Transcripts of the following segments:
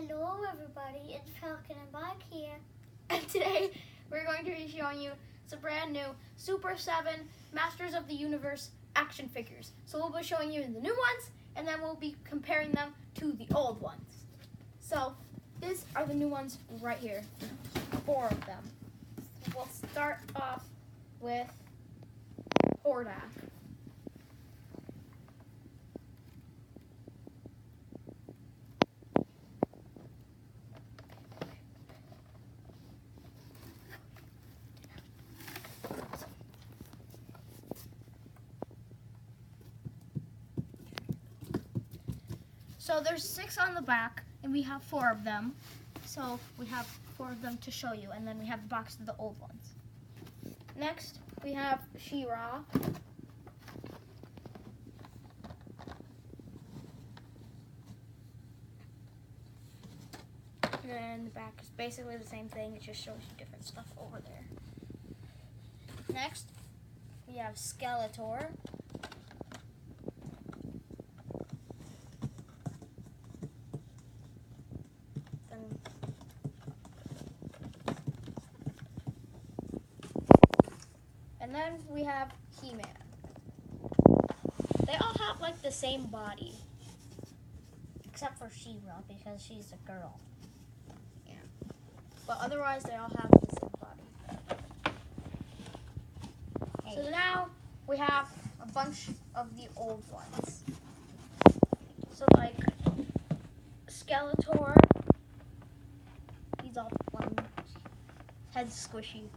Hello everybody, it's Falcon and Bike here. And today we're going to be showing you some brand new Super 7 Masters of the Universe action figures. So we'll be showing you the new ones and then we'll be comparing them to the old ones. So these are the new ones right here, 4 of them. We'll start off with Hordak. So there's 6 on the back, and we have 4 of them. So we have 4 of them to show you, and then we have the box of the old ones. Next, we have She-Ra. And the back is basically the same thing, it just shows you different stuff over there. Next, we have Skeletor. And then we have He-Man. They all have like the same body. Except for She-Ra because she's a girl. Yeah. But otherwise they all have the same body. Hey. So now we have a bunch of the old ones. So like Skeletor, he's all fun. Head's squishy.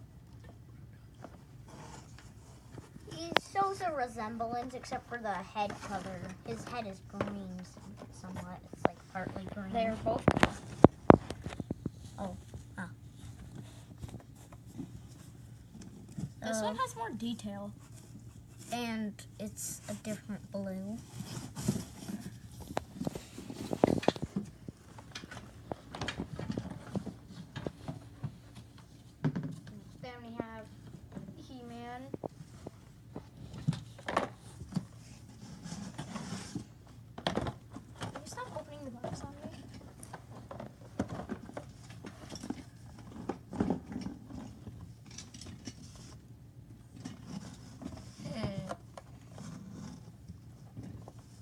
He shows a resemblance except for the head color. His head is green somewhat. It's like partly green. They're both. Oh. Ah. This one has more detail. And it's a different blue. Then we have He-Man. Can you stop opening the box on me?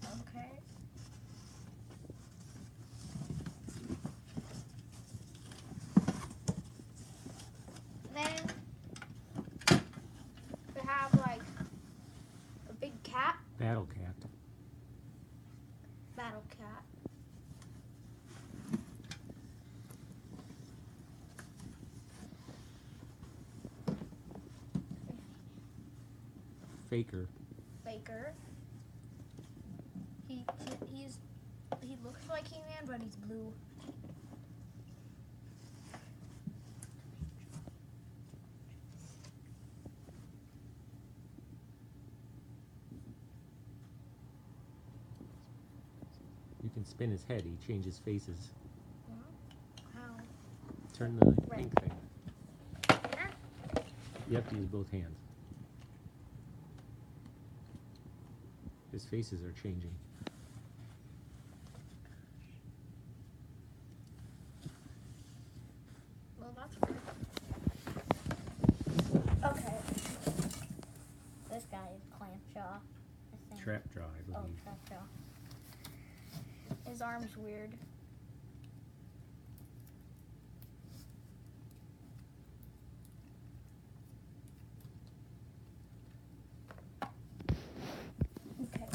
Okay. Then we have like a big cat, Battle Cat. Battle Cat. Faker. Faker. He looks like He-Man, but he's blue. You can spin his head. He changes faces. How? Turn the Right. pink thing. Here? You have to use both hands. His faces are changing. Well, that's weird. Okay. This guy is Clampjaw, I think. Trapjaw, I Oh, believe. Trapjaw. His arm's weird. Okay.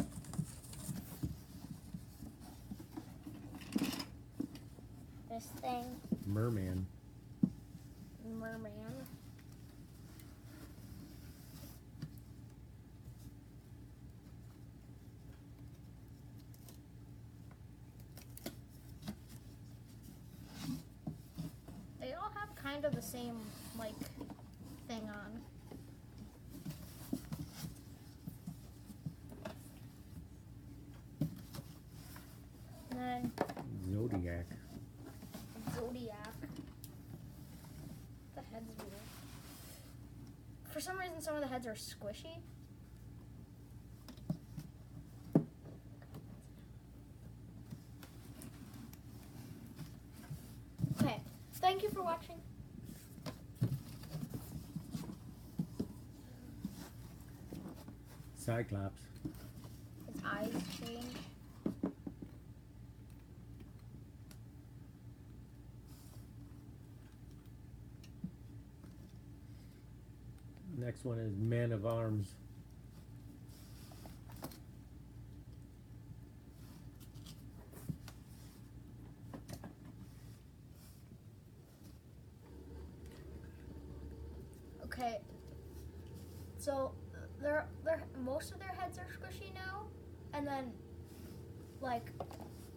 This thing. Merman. Merman. They all have kind of the same, like, thing on. And then Zodiac. Zodiac. The head's weird. For some reason, some of the heads are squishy. thank you for watching. Cyclops. His eyes change. Next one is Man of Arms. Okay. So they're most of their heads are squishy now, and then like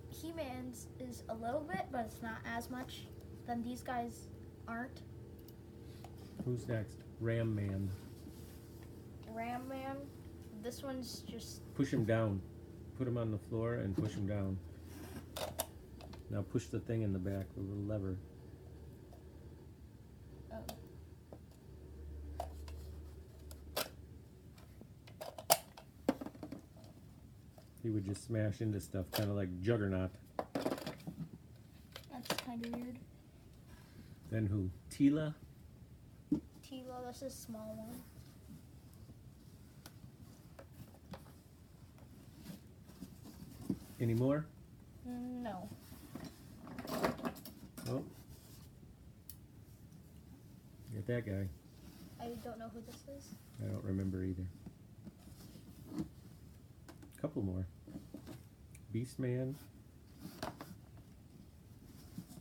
He-Man's is a little bit, but it's not as much. Then these guys aren't. Who's next? Ram Man. Ram Man. This one's just Push him down. Put him on the floor and push him down. Now push the thing in the back, the little lever. He would just smash into stuff, kind of like Juggernaut. that's kind of weird. Then who? Tila? Tilo, this is a small one. Any more? No. Oh. Get that guy. I don't know who this is. I don't remember either. Couple more. Beast Man.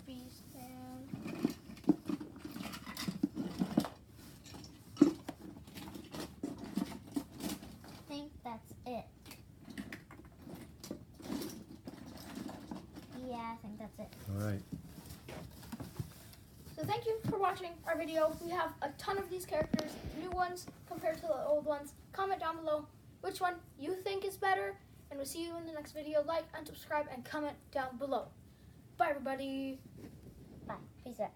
Beast Man. I think that's it. Yeah, I think that's it. All right. So thank you for watching our video. We have a ton of these characters, new ones compared to the old ones. Comment down below which one you think is better, and we'll see you in the next video. Like and subscribe and comment down below. Bye everybody. Bye. Peace out.